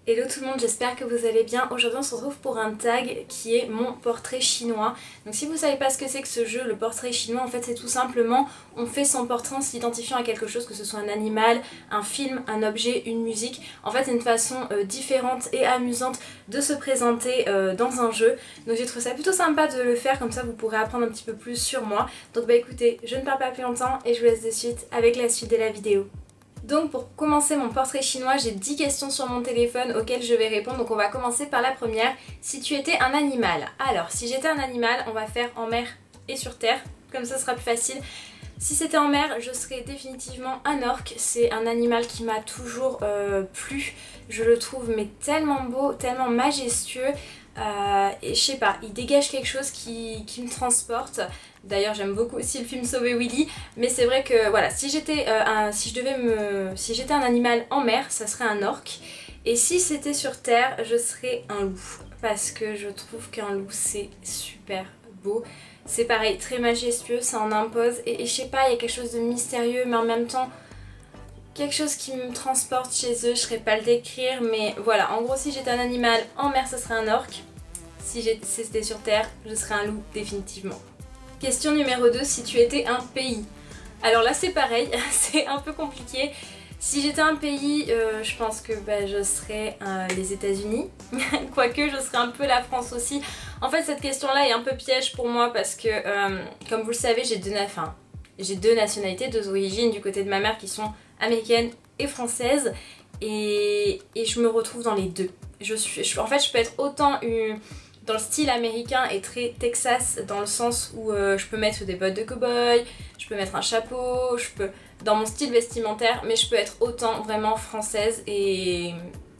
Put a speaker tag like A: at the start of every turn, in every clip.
A: Hello tout le monde, j'espère que vous allez bien. Aujourd'hui on se retrouve pour un tag qui est mon portrait chinois. Donc si vous savez pas ce que c'est que ce jeu, le portrait chinois, en fait c'est tout simplement on fait son portrait en s'identifiant à quelque chose, que ce soit un animal, un film, un objet, une musique. En fait c'est une façon différente et amusante de se présenter dans un jeu. Donc j'ai trouvé ça plutôt sympa de le faire, comme ça vous pourrez apprendre un petit peu plus sur moi. Donc bah écoutez, je ne perds pas plus longtemps et je vous laisse de suite avec la suite de la vidéo. Donc pour commencer mon portrait chinois, j'ai 10 questions sur mon téléphone auxquelles je vais répondre. Donc on va commencer par la première. Si tu étais un animal. Alors si j'étais un animal, on va faire en mer et sur terre. Comme ça ce sera plus facile. Si c'était en mer, je serais définitivement un orque. C'est un animal qui m'a toujours plu. Je le trouve mais tellement beau, tellement majestueux. Et je sais pas, il dégage quelque chose qui me transporte. D'ailleurs j'aime beaucoup aussi le film Sauver Willy, mais c'est vrai que voilà, si j'étais un animal en mer, ça serait un orque. Et si c'était sur terre, je serais un loup, parce que je trouve qu'un loup c'est super beau. C'est pareil, très majestueux, ça en impose, et je sais pas, il y a quelque chose de mystérieux, mais en même temps quelque chose qui me transporte chez eux. Je saurais pas le décrire, mais voilà, en gros si j'étais un animal en mer, ce serait un orque. Si c'était sur terre, je serais un loup définitivement. Question numéro 2, si tu étais un pays. Alors là c'est pareil, c'est un peu compliqué. Si j'étais un pays, je pense que je serais les États-Unis. Quoique je serais un peu la France aussi. En fait cette question là est un peu piège pour moi parce que comme vous le savez j'ai deux nationalités, deux origines du côté de ma mère qui sont américaines et françaises. Et je me retrouve dans les deux. En fait je peux être autant dans le style américain et très Texas, dans le sens où je peux mettre des bottes de cow-boy, je peux mettre un chapeau, dans mon style vestimentaire, mais je peux être autant vraiment française et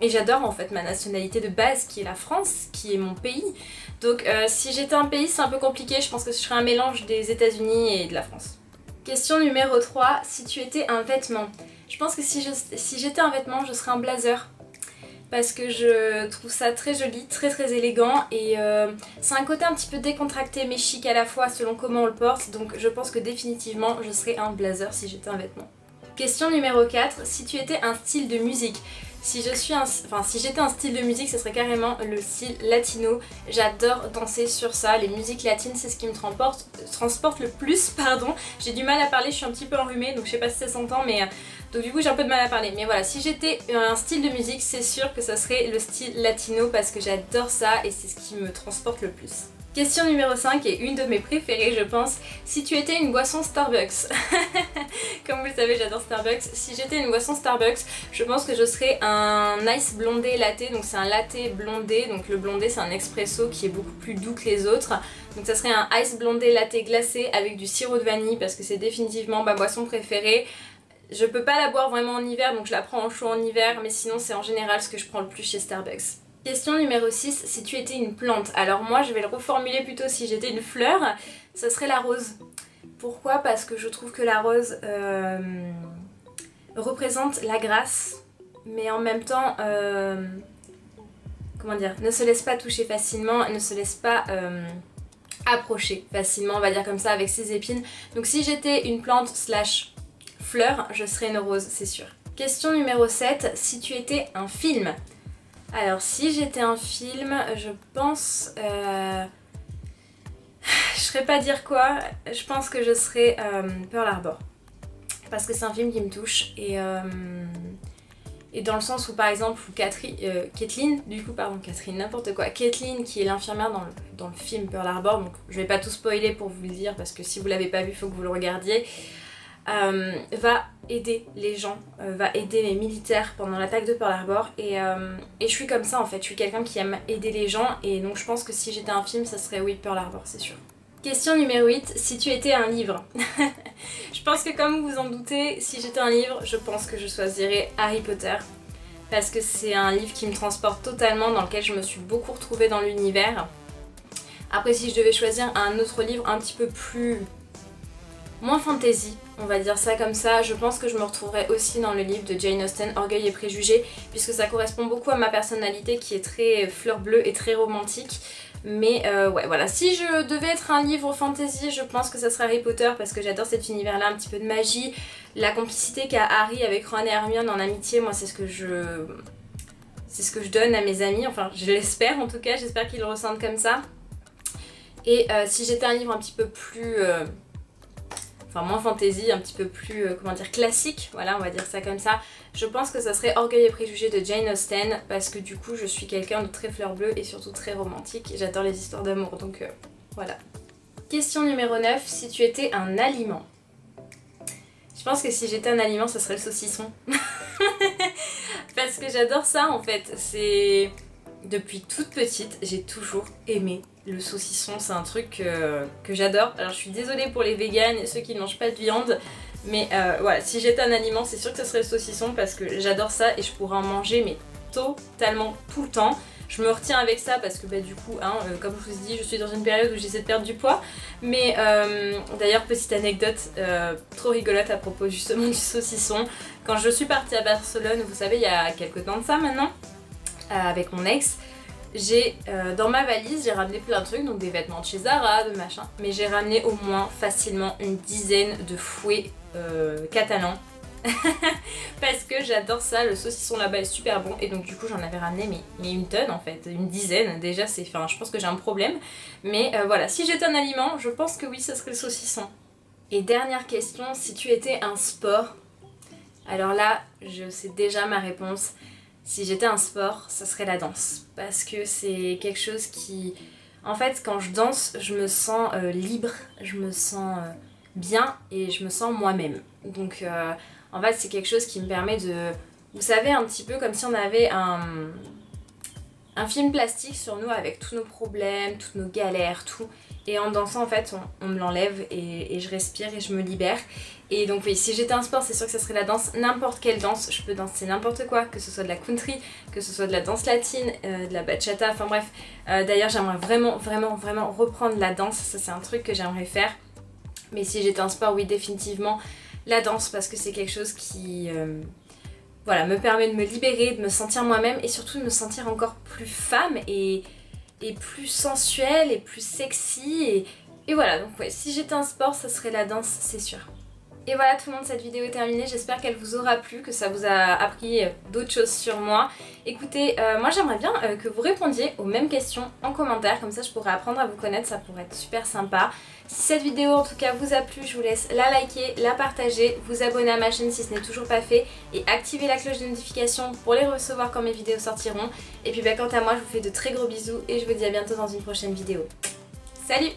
A: j'adore en fait ma nationalité de base qui est la France, qui est mon pays. Donc si j'étais un pays c'est un peu compliqué, je pense que je serais un mélange des États-Unis et de la France. Question numéro 3, si tu étais un vêtement. Je pense que si j'étais un vêtement, je serais un blazer. Parce que je trouve ça très joli, très très élégant et c'est un côté un petit peu décontracté mais chic à la fois selon comment on le porte, donc je pense que définitivement je serais un blazer si j'étais un vêtement. Question numéro 4, si tu étais un style de musique. Si j'étais un style de musique, ce serait carrément le style latino. J'adore danser sur ça, les musiques latines c'est ce qui me transporte le plus, pardon. J'ai du mal à parler, je suis un petit peu enrhumée donc je sais pas si ça s'entend mais... Donc du coup j'ai un peu de mal à parler, mais voilà, si j'étais un style de musique, c'est sûr que ça serait le style latino parce que j'adore ça et c'est ce qui me transporte le plus. Question numéro 5 et une de mes préférées je pense, si tu étais une boisson Starbucks. Comme vous le savez j'adore Starbucks, si j'étais une boisson Starbucks, je pense que je serais un ice blondé latte, donc c'est un latte blondé, donc le blondé c'est un expresso qui est beaucoup plus doux que les autres. Donc ça serait un ice blondé latte glacé avec du sirop de vanille parce que c'est définitivement ma boisson préférée. Je peux pas la boire vraiment en hiver donc je la prends en chaud en hiver, mais sinon c'est en général ce que je prends le plus chez Starbucks. Question numéro 6, si tu étais une plante. Alors moi je vais le reformuler plutôt, si j'étais une fleur, ça serait la rose. Pourquoi? Parce que je trouve que la rose représente la grâce, mais en même temps, comment dire, ne se laisse pas toucher facilement, ne se laisse pas approcher facilement, on va dire comme ça, avec ses épines. Donc si j'étais une plante slash fleur, je serais une rose, c'est sûr. Question numéro 7, si tu étais un film. Alors si j'étais un film, je pense... je saurais pas dire quoi, je pense que je serais Pearl Harbor. Parce que c'est un film qui me touche et dans le sens où par exemple Caitlin, n'importe quoi, Caitlin qui est l'infirmière dans le film Pearl Harbor, donc je vais pas tout spoiler pour vous le dire parce que si vous l'avez pas vu il faut que vous le regardiez. Va aider les gens, va aider les militaires pendant l'attaque de Pearl Harbor et je suis comme ça en fait, je suis quelqu'un qui aime aider les gens et donc je pense que si j'étais un film ça serait oui Pearl Harbor, c'est sûr. Question numéro 8, si tu étais un livre. Je pense que comme vous vous en doutez, si j'étais un livre, je pense que je choisirais Harry Potter parce que c'est un livre qui me transporte totalement, dans lequel je me suis beaucoup retrouvée dans l'univers. Après si je devais choisir un autre livre un petit peu moins fantasy, on va dire ça comme ça, je pense que je me retrouverais aussi dans le livre de Jane Austen, Orgueil et Préjugés, puisque ça correspond beaucoup à ma personnalité qui est très fleur bleue et très romantique. Mais ouais voilà, si je devais être un livre fantasy, je pense que ça serait Harry Potter parce que j'adore cet univers là, un petit peu de magie, la complicité qu'a Harry avec Ron et Hermione en amitié, moi c'est ce que je... c'est ce que je donne à mes amis, enfin je l'espère en tout cas, j'espère qu'ils le ressentent comme ça. Et si j'étais un livre un petit peu plus... enfin moins fantasy, un petit peu plus, comment dire, classique, voilà, on va dire ça comme ça, je pense que ça serait Orgueil et Préjugés de Jane Austen, parce que du coup je suis quelqu'un de très fleur bleue et surtout très romantique, j'adore les histoires d'amour, donc voilà. Question numéro 9, si tu étais un aliment. Je pense que si j'étais un aliment, ce serait le saucisson. Parce que j'adore ça en fait, c'est... Depuis toute petite, j'ai toujours aimé le saucisson, c'est un truc que j'adore. Alors je suis désolée pour les véganes et ceux qui ne mangent pas de viande, mais voilà, si j'étais un aliment, c'est sûr que ce serait le saucisson parce que j'adore ça et je pourrais en manger mais totalement tout le temps. Je me retiens avec ça parce que bah, du coup, hein, comme je vous ai dit, je suis dans une période où j'essaie de perdre du poids. Mais d'ailleurs, petite anecdote trop rigolote à propos justement du saucisson. Quand je suis partie à Barcelone, vous savez, il y a quelques temps de ça maintenant, avec mon ex, j'ai dans ma valise, j'ai ramené plein de trucs, donc des vêtements de chez Zara, de machin, mais j'ai ramené au moins facilement une dizaine de fouets catalans. Parce que j'adore ça, le saucisson là-bas est super bon et donc du coup j'en avais ramené mais une tonne en fait, une dizaine déjà, c'est, enfin je pense que j'ai un problème, mais voilà, si j'étais un aliment, je pense que oui, ça serait le saucisson. Et dernière question, si tu étais un sport, alors là je sais déjà ma réponse. Si j'étais un sport, ça serait la danse. Parce que c'est quelque chose qui... En fait, quand je danse, je me sens libre, je me sens bien et je me sens moi-même. Donc en fait, c'est quelque chose qui me permet de... Vous savez, un petit peu comme si on avait un film plastique sur nous avec tous nos problèmes, toutes nos galères, tout. Et en dansant, en fait, on me l'enlève et je respire et je me libère. Et donc oui, si j'étais un sport, c'est sûr que ça serait la danse, n'importe quelle danse, je peux danser n'importe quoi, que ce soit de la country, que ce soit de la danse latine, de la bachata, enfin bref. D'ailleurs, j'aimerais vraiment reprendre la danse, ça c'est un truc que j'aimerais faire. Mais si j'étais un sport, oui, définitivement la danse, parce que c'est quelque chose qui... voilà, me permet de me libérer, de me sentir moi-même et surtout de me sentir encore plus femme et plus sensuelle et plus sexy et voilà, donc ouais, si j'étais un sport, ça serait la danse, c'est sûr. Et voilà tout le monde, cette vidéo est terminée, j'espère qu'elle vous aura plu, que ça vous a appris d'autres choses sur moi. Écoutez, moi j'aimerais bien que vous répondiez aux mêmes questions en commentaire, comme ça je pourrais apprendre à vous connaître, ça pourrait être super sympa. Si cette vidéo en tout cas vous a plu, je vous laisse la liker, la partager, vous abonner à ma chaîne si ce n'est toujours pas fait et activer la cloche de notification pour les recevoir quand mes vidéos sortiront. Et puis bah, quant à moi, je vous fais de très gros bisous et je vous dis à bientôt dans une prochaine vidéo. Salut!